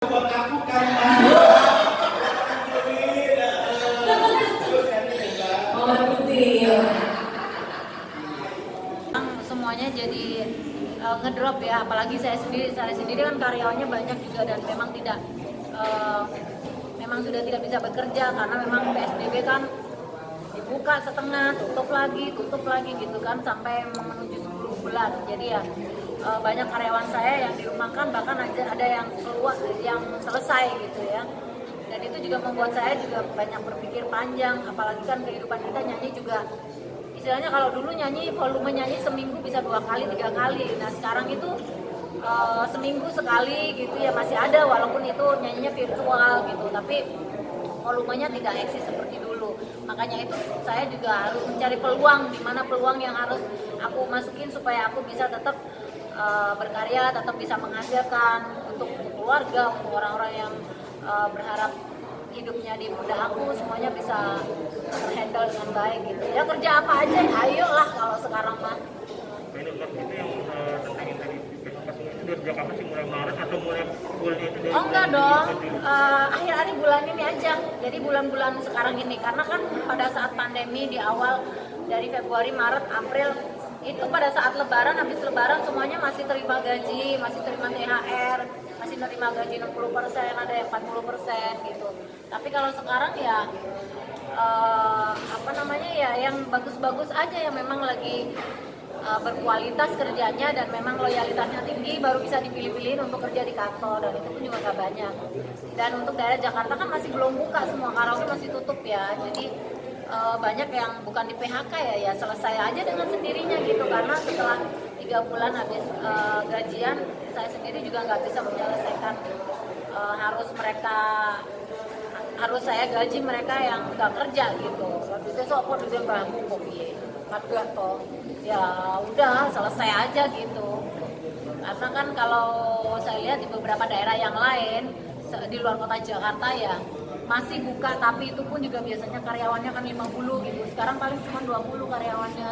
buat aku kan Mbak. Oh, putih. Semuanya jadi ngedrop ya, apalagi saya sendiri kan karyawannya banyak juga dan memang tidak memang sudah tidak bisa bekerja karena memang PSBB kan dibuka setengah, tutup lagi gitu kan sampai menuju 10 bulan. Jadi ya banyak karyawan saya yang dirumahkan, bahkan ada yang keluar yang selesai gitu ya. Dan itu juga membuat saya juga banyak berpikir panjang, apalagi kan kehidupan kita nyanyi juga istilahnya kalau dulu volume nyanyi seminggu bisa 2 kali 3 kali. Nah sekarang itu seminggu sekali gitu ya masih ada, walaupun itu nyanyinya virtual gitu, tapi volumenya tidak eksis seperti dulu. Makanya itu saya juga harus mencari peluang, di mana peluang yang harus aku masukin supaya aku bisa tetap berkarya, tetap bisa menghasilkan untuk keluarga, untuk orang-orang yang berharap hidupnya di pundak aku semuanya bisa handle dengan baik gitu ya. Kerja apa aja ayo lah kalau sekarang mah. Ini itu yang tentang yang tadi itu dari Jakarta sih mulai Maret atau mulai bulan itu dari Enggak dong, akhir-akhir bulan ini aja, jadi bulan-bulan sekarang ini karena kan pada saat pandemi di awal dari Februari, Maret, April itu pada saat lebaran, habis lebaran semuanya masih terima gaji, masih terima THR, masih terima gaji 60%, ada yang 40% gitu. Tapi kalau sekarang ya apa namanya ya yang bagus-bagus aja yang memang lagi berkualitas kerjanya dan memang loyalitasnya tinggi baru bisa dipilih-pilihin untuk kerja di kantor, dan itu pun juga nggak banyak. Dan untuk daerah Jakarta kan masih belum buka, semua karaoke masih tutup ya, jadi banyak yang bukan di PHK ya selesai aja dengan sendirinya gitu, karena setelah 3 bulan habis gajian saya sendiri juga nggak bisa menyelesaikan, harus saya gaji mereka yang nggak kerja gitu. Waktu itu sopo udah bangun kok piye harga toh ya udah selesai aja gitu. Karena kan kalau saya lihat di beberapa daerah yang lain di luar kota Jakarta ya masih buka, tapi itu pun juga biasanya karyawannya kan 50 gitu. Sekarang paling cuma 20 karyawannya,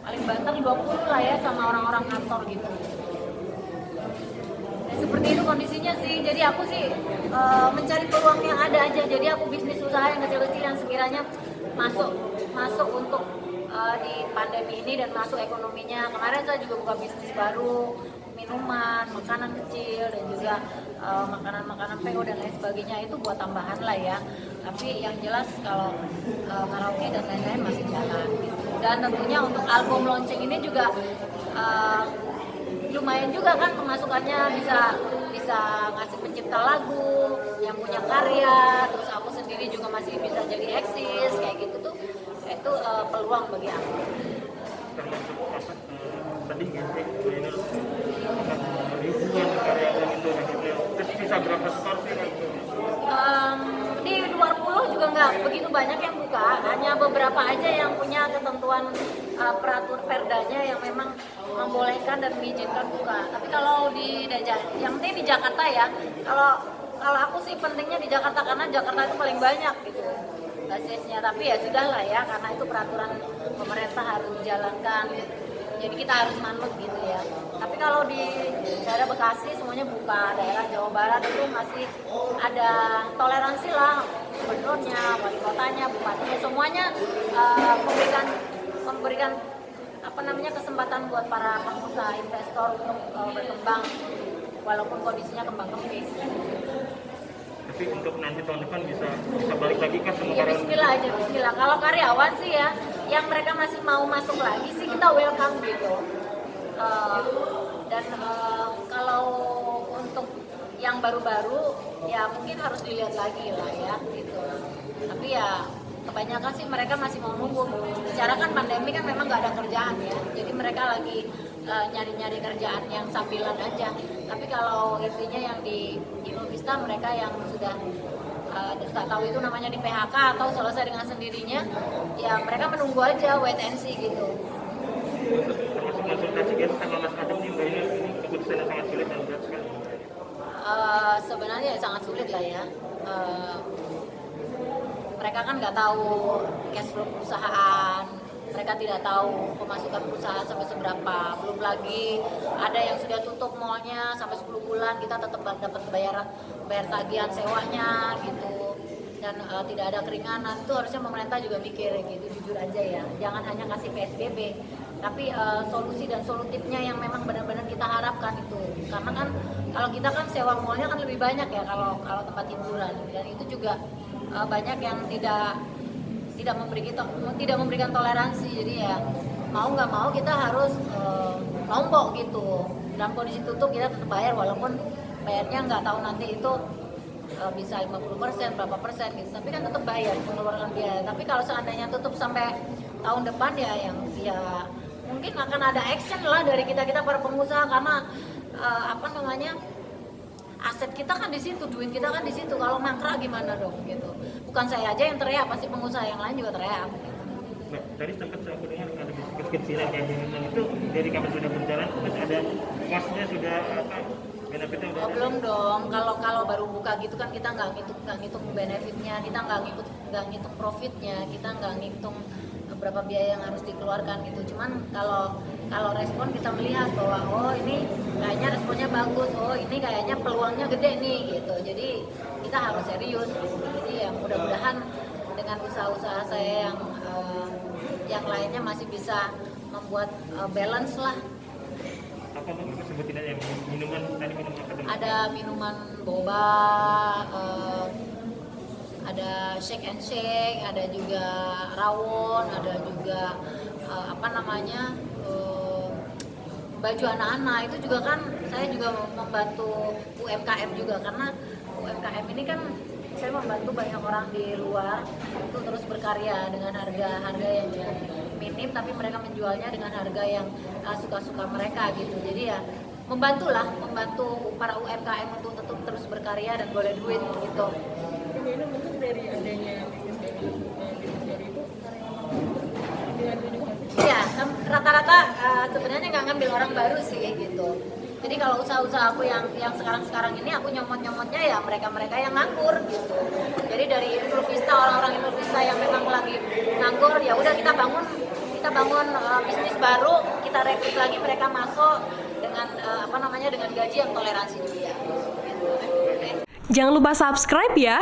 paling banter 20 lah ya sama orang-orang kantor gitu. Ya, seperti itu kondisinya sih. Jadi aku sih mencari peluang yang ada aja. Jadi aku bisnis usaha yang kecil-kecil yang sekiranya masuk untuk di pandemi ini dan masuk ekonominya. Kemarin saya juga buka bisnis baru, minuman, makanan kecil dan juga makanan-makanan PO dan lain sebagainya, itu buat tambahan lah ya. Tapi yang jelas kalau karaoke dan lain-lain masih jalan. Dan tentunya untuk album launching ini juga lumayan juga kan pemasukannya, bisa ngasih pencipta lagu yang punya karya, terus aku sendiri juga masih bisa jadi eksis kayak gitu tuh, itu peluang bagi aku. termasuk apa sedih gitu ini ribuan karyawan itu gitu. Terus sisa berapa store sih kan? Di luar pulau juga nggak begitu banyak yang buka, hanya beberapa aja yang punya ketentuan peraturan perdanya yang memang membolehkan dan mengizinkan buka. Tapi kalau yang penting di Jakarta ya, kalau aku sih pentingnya di Jakarta karena Jakarta itu paling banyak gitu basisnya. Tapi ya sudah lah ya, karena itu peraturan pemerintah harus dijalankan, jadi kita harus manut gitu ya. Tapi kalau di daerah Bekasi semuanya buka, daerah Jawa Barat itu masih ada toleransi lah, gubernurnya, wali kotanya, bupatinya, semuanya memberikan apa namanya kesempatan buat para pengusaha investor untuk berkembang walaupun kondisinya kembang kempis. Tapi untuk nanti tahun depan bisa balik lagi kan semua Ya karyawan? bismillah aja, bismillah. Kalau karyawan sih ya, yang mereka masih mau masuk lagi sih kita welcome gitu. Dan kalau untuk yang baru-baru ya mungkin harus dilihat lagi lah ya gitu. Tapi ya kebanyakan sih mereka masih mau nunggu. Secara kan pandemi kan memang nggak ada kerjaan ya, jadi mereka lagi nyari-nyari kerjaan yang sambilan aja. Tapi kalau intinya yang di Innovista, mereka yang sudah nggak tahu itu namanya di PHK atau selesai dengan sendirinya, ya mereka menunggu aja, wait and see gitu. Termasuk konsultasi gitu sama Mas Adam nih, Mbak, ini keputusan yang sangat sulit dan berat sekali. Sebenarnya ya sangat sulit lah ya. Mereka kan nggak tahu cash flow perusahaan, mereka tidak tahu pemasukan perusahaan sampai seberapa. Belum lagi ada yang sudah tutup mallnya sampai 10 bulan, kita tetap dapat bayar tagihan sewanya gitu. Dan tidak ada keringanan. Itu harusnya pemerintah juga mikir gitu, jujur aja ya. Jangan hanya kasih PSBB, tapi solusi dan solutifnya yang memang benar-benar kita harapkan itu. Karena kan kalau kita kan sewa mallnya kan lebih banyak ya kalau tempat hiburan, dan itu juga banyak yang tidak memberikan toleransi. Jadi ya mau nggak mau kita harus nombok gitu. Dalam kondisi tutup kita tetap bayar, walaupun bayarnya nggak tahu nanti itu bisa 50%, berapa persen gitu, tapi kan tetap bayar, mengeluarkan biaya. Tapi kalau seandainya tutup sampai tahun depan ya mungkin akan ada action lah dari kita para pengusaha, karena aset kita kan di situ, duit kita kan di situ. Kalau mangkrak gimana dong gitu. Bukan saya aja yang teriak, pasti pengusaha yang lain juga teriak. Nah, tadi sempat aku dengar ada bisnis kecilan kayak gini, itu dari kapan sudah berjalan, terus ada kosnya sudah benefitnya udah Belum dong. Kalau baru buka gitu kan kita nggak ngitung benefitnya, kita nggak ngitung profitnya, kita nggak ngitung berapa biaya yang harus dikeluarkan gitu. Cuman kalau respon kita melihat bahwa oh ini kayaknya responnya bagus, oh ini kayaknya peluangnya gede nih gitu. Jadi kita harus serius gitu. Jadi ya mudah-mudahan dengan usaha-usaha saya yang lainnya masih bisa membuat balance lah. apa bang, sebutin aja minuman tadi, minuman apa tadi? Ada minuman boba, ada shake and shake, ada juga rawon, ada juga baju anak-anak. Itu juga kan saya juga membantu UMKM juga, karena UMKM ini kan saya membantu banyak orang di luar itu terus berkarya dengan harga yang minim, tapi mereka menjualnya dengan harga yang suka-suka mereka gitu. Jadi ya membantu para UMKM untuk tetap terus berkarya dan boleh duit gitu. Ini mungkin dari adanya bisnis baru itu Iya, rata-rata sebenarnya nggak ngambil orang baru sih gitu. Jadi kalau usaha-usaha aku yang sekarang ini aku nyomot-nyomotnya ya mereka yang nganggur gitu. Jadi dari Inul-Vista, orang-orang Inul-Vista yang memang lagi nganggur, ya udah kita bangun bisnis baru, kita rekrut lagi mereka masuk dengan dengan gaji yang toleransi juga. Gitu. Jangan lupa subscribe ya.